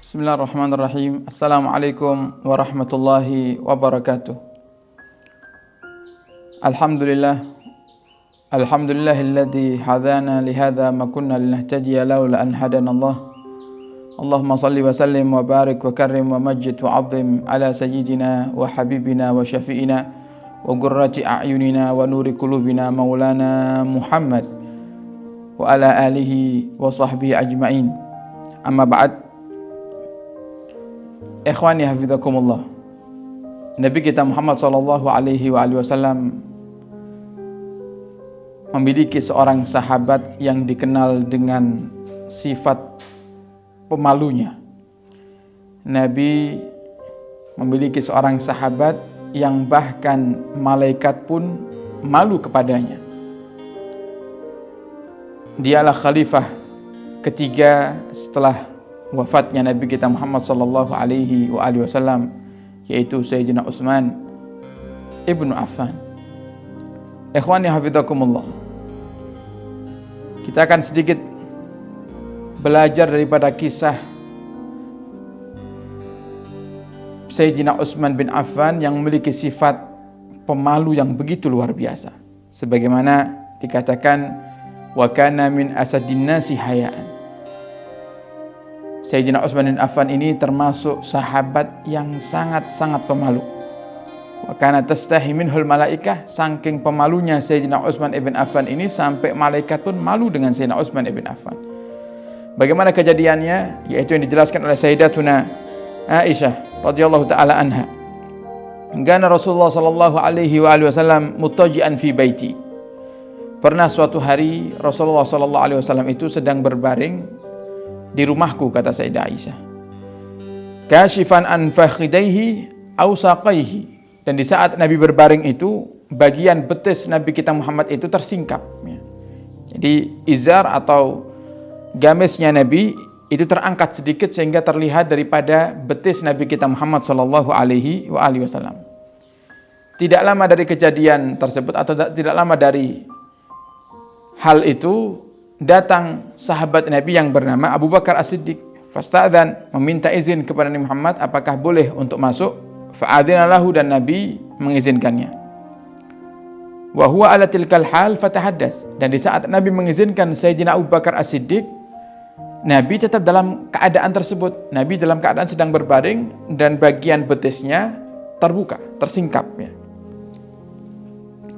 Bismillahirrahmanirrahim. Assalamualaikum warahmatullahi wabarakatuh. Alhamdulillahilladzi hadana lihadza ma kunna linahtadiya laula an hadanallah. Allahumma salli wa sallim wa barik wa karrim wa majjid wa 'azzim ala sayyidina wa habibina wa syafi'ina wa qurrati a'yunina wa nuri qulubina maulana Muhammad wa ala alihi wa sahbihi ajma'in. Amma ba'd. Ikhwani hafizakumullah. Nabi kita Muhammad sallallahu alaihi wasallam memiliki seorang sahabat yang dikenal dengan sifat pemalunya. Nabi memiliki seorang sahabat yang bahkan malaikat pun malu kepadanya. Dialah khalifah ketiga setelah wafatnya Nabi kita Muhammad sallallahu alaihi wasallam, yaitu Sayyidina Utsman ibnu Affan. Ikhwani hafizakumullah. Kita akan sedikit belajar daripada kisah Sayyidina Utsman bin Affan yang memiliki sifat pemalu yang begitu luar biasa. Sebagaimana dikatakan, wa kana min asadin nasi hayaan. Sayyidina Utsman bin Affan ini termasuk sahabat yang sangat-sangat pemalu. Wa kana tastahi minhul malaikah, saking pemalunya Sayyidina Utsman ibn Affan ini sampai malaikat pun malu dengan Sayyidina Utsman ibn Affan. Bagaimana kejadiannya? Yaitu yang dijelaskan oleh Sayyidatuna Aisyah radhiyallahu taala anha. Kana Rasulullah sallallahu alaihi wasallam muttaji'an fi baiti. Pernah suatu hari Rasulullah sallallahu alaihi wasallam itu sedang berbaring di rumahku, kata Sayyidah Aisyah. Kashifan an fakhidaihi aw saqaihi. Dan di saat Nabi berbaring itu, bagian betis Nabi kita Muhammad itu tersingkap. Jadi izar atau gamisnya Nabi itu terangkat sedikit sehingga terlihat daripada betis Nabi kita Muhammad sallallahu alaihi wasallam. Tidak lama dari kejadian tersebut atau tidak lama dari hal itu, datang sahabat Nabi yang bernama Abu Bakar As-Siddiq. Fasta'dzan, meminta izin kepada Nabi Muhammad apakah boleh untuk masuk. Fa'adzina lahu, dan Nabi mengizinkannya. Wa huwa ala tilkal hal fatahaddas, dan di saat Nabi mengizinkan Sayyidina Abu Bakar As-Siddiq, Nabi tetap dalam keadaan tersebut. Nabi dalam keadaan sedang berbaring dan bagian betisnya terbuka, tersingkap ya.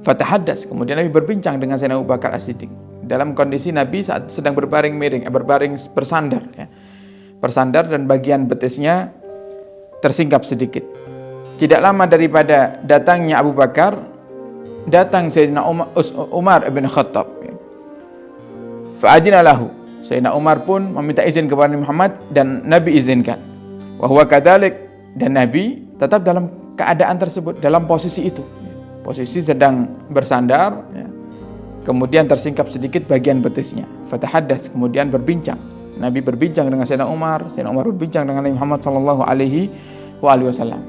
Fatahaddas, kemudian Nabi berbincang dengan Sayyidina Abu Bakar As-Siddiq dalam kondisi Nabi saat sedang berbaring miring, berbaring bersandar ya. Bersandar dan bagian betisnya tersingkap sedikit. Tidak lama daripada datangnya Abu Bakar, datang Sayyidina Umar bin Khattab ya. Fa'adzina lahu, Sayyidina Umar pun meminta izin kepada Nabi Muhammad dan Nabi izinkan. Wa huwa kadzalik, dan Nabi tetap dalam keadaan tersebut, dalam posisi itu ya. Posisi sedang bersandar ya. Kemudian tersingkap sedikit bagian betisnya. Fatahaddas, kemudian berbincang. Nabi berbincang dengan Sayyidina Umar berbincang dengan Nabi Muhammad sallallahu alaihi wasallam.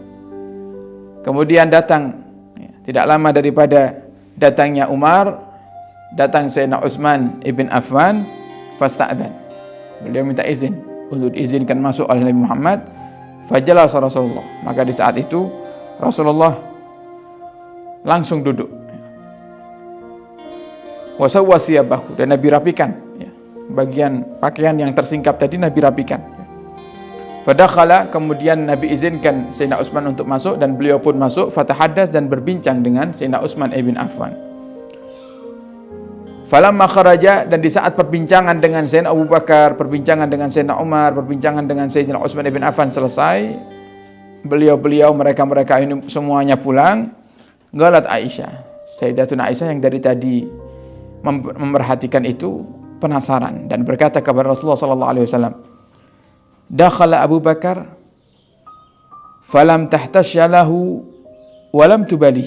Kemudian datang ya, tidak lama daripada datangnya Umar, datang Sayyidina Utsman ibn Affan. Fasta'dzan, beliau minta izin untuk diizinkan masuk oleh Nabi Muhammad. Fajalasa Rasulullah, maka di saat itu Rasulullah langsung duduk. Wasawwa thiyabahu, dan Nabi rapikan ya, bagian pakaian yang tersingkap tadi Nabi rapikan. Fadakhala, kemudian Nabi izinkan Sayyidina Utsman untuk masuk dan beliau pun masuk. Fatahaddas, dan berbincang dengan Sayyidina Utsman ibn Affan. Falamma kharaja, dan di saat perbincangan dengan Sayyidina Abu Bakar, perbincangan dengan Sayyidina Umar, perbincangan dengan Sayyidina Utsman ibn Affan selesai, beliau-beliau mereka ini semuanya pulang. Galat Aisyah, Sayyidatuna Aisyah yang dari tadi memperhatikan itu penasaran dan berkata kepada Rasulullah sallallahu alaihi wasallam, dakhala Abu Bakar falam tahtasya lahu walam tubali.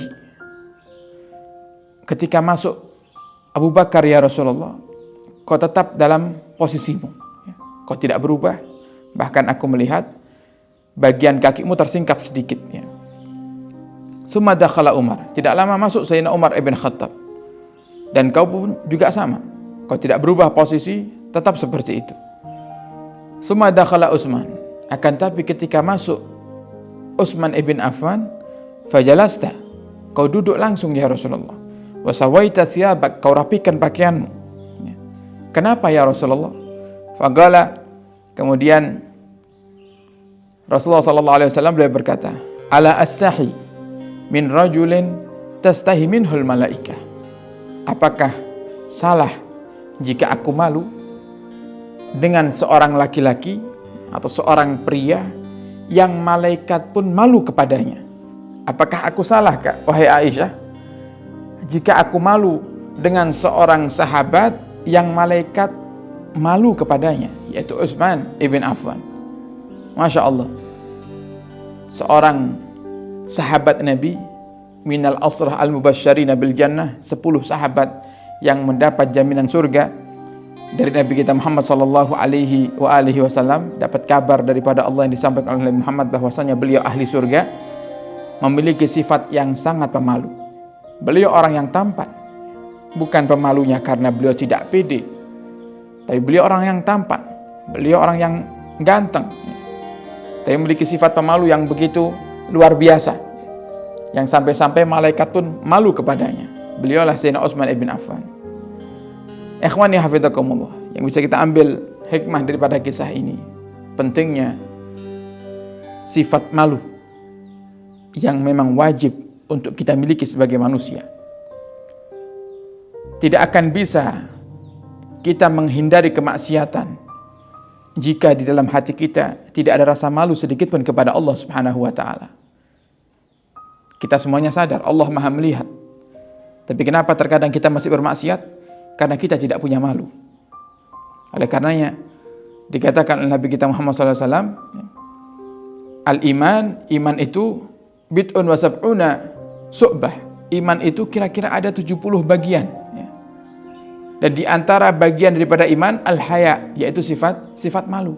Ketika masuk Abu Bakar, ya Rasulullah, kau tetap dalam posisimu, kau tidak berubah, bahkan aku melihat bagian kakimu tersingkap sedikit. Summa dakhala Umar, tidak lama masuk Sayyidina Umar ibn Khattab, dan kau pun juga sama, kau tidak berubah posisi, tetap seperti itu. Summa dakhala Utsman, akan tapi ketika masuk Utsman ibn Affan, fajalasta, kau duduk langsung ya Rasulullah. Wasawaita thiyabak, kau rapikan pakaianmu. Kenapa ya Rasulullah? Faqala, kemudian Rasulullah sallallahu alaihi wasallam beliau berkata, ala astahi min rajulin tastahi minhul malaikah. Apakah salah jika aku malu dengan seorang laki-laki atau seorang pria yang malaikat pun malu kepadanya? Apakah aku salah, Kak, wahai Aisyah, jika aku malu dengan seorang sahabat yang malaikat malu kepadanya, yaitu Utsman ibn Affan? Masya Allah, seorang sahabat Nabi, minal asrah al-mubasysyarina bil jannah, 10 sahabat yang mendapat jaminan surga dari Nabi kita Muhammad sallallahu alaihi wasallam, dapat kabar daripada Allah yang disampaikan oleh Muhammad bahwasanya beliau ahli surga, memiliki sifat yang sangat pemalu. Beliau orang yang tampan, bukan pemalunya karena beliau tidak pede, tapi beliau orang yang tampan, beliau orang yang ganteng, tapi memiliki sifat pemalu yang begitu luar biasa, yang sampai-sampai malaikat pun malu kepadanya. Beliaulah Sayyidina Utsman ibn Affan. Ikhwani hafizakumullah, yang bisa kita ambil hikmah daripada kisah ini, pentingnya sifat malu yang memang wajib untuk kita miliki sebagai manusia. Tidak akan bisa kita menghindari kemaksiatan jika di dalam hati kita tidak ada rasa malu sedikit pun kepada Allah Subhanahu wa taala. Kita semuanya sadar Allah Maha melihat. Tapi kenapa terkadang kita masih bermaksiat? Karena kita tidak punya malu. Oleh karenanya dikatakan oleh Nabi kita Muhammad SAW, al-iman, iman itu bid'un wa sab'una su'bah. Iman itu kira-kira ada 70 bagian. Dan di antara bagian daripada iman, al-haya, yaitu sifat malu.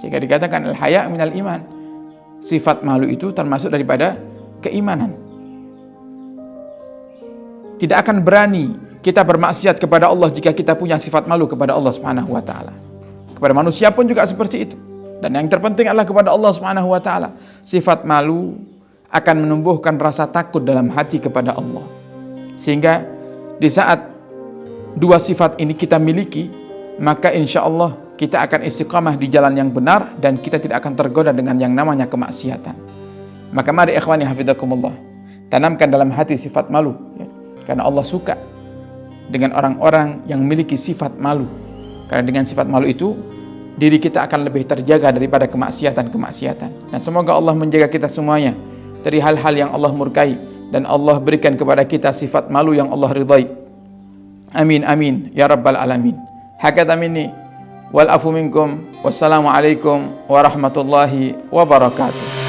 Sehingga dikatakan al-haya minal iman. Sifat malu itu termasuk daripada keimanan. Tidak akan berani kita bermaksiat kepada Allah jika kita punya sifat malu kepada Allah Subhanahu wa taala. Kepada manusia pun juga seperti itu. Dan yang terpenting adalah kepada Allah Subhanahu wa taala. Sifat malu akan menumbuhkan rasa takut dalam hati kepada Allah. Sehingga di saat dua sifat ini kita miliki, maka insya Allah kita akan istiqamah di jalan yang benar dan kita tidak akan tergoda dengan yang namanya kemaksiatan. Maka mari ikhwani hafizakumullah, tanamkan dalam hati sifat malu, ya. Karena Allah suka dengan orang-orang yang memiliki sifat malu. Karena dengan sifat malu itu diri kita akan lebih terjaga daripada kemaksiatan-kemaksiatan. Dan semoga Allah menjaga kita semuanya dari hal-hal yang Allah murkai, dan Allah berikan kepada kita sifat malu yang Allah ridhai. Amin amin ya rabbal alamin. Hakata minni wal afu minkum. Wassalamu alaikum warahmatullahi wabarakatuh.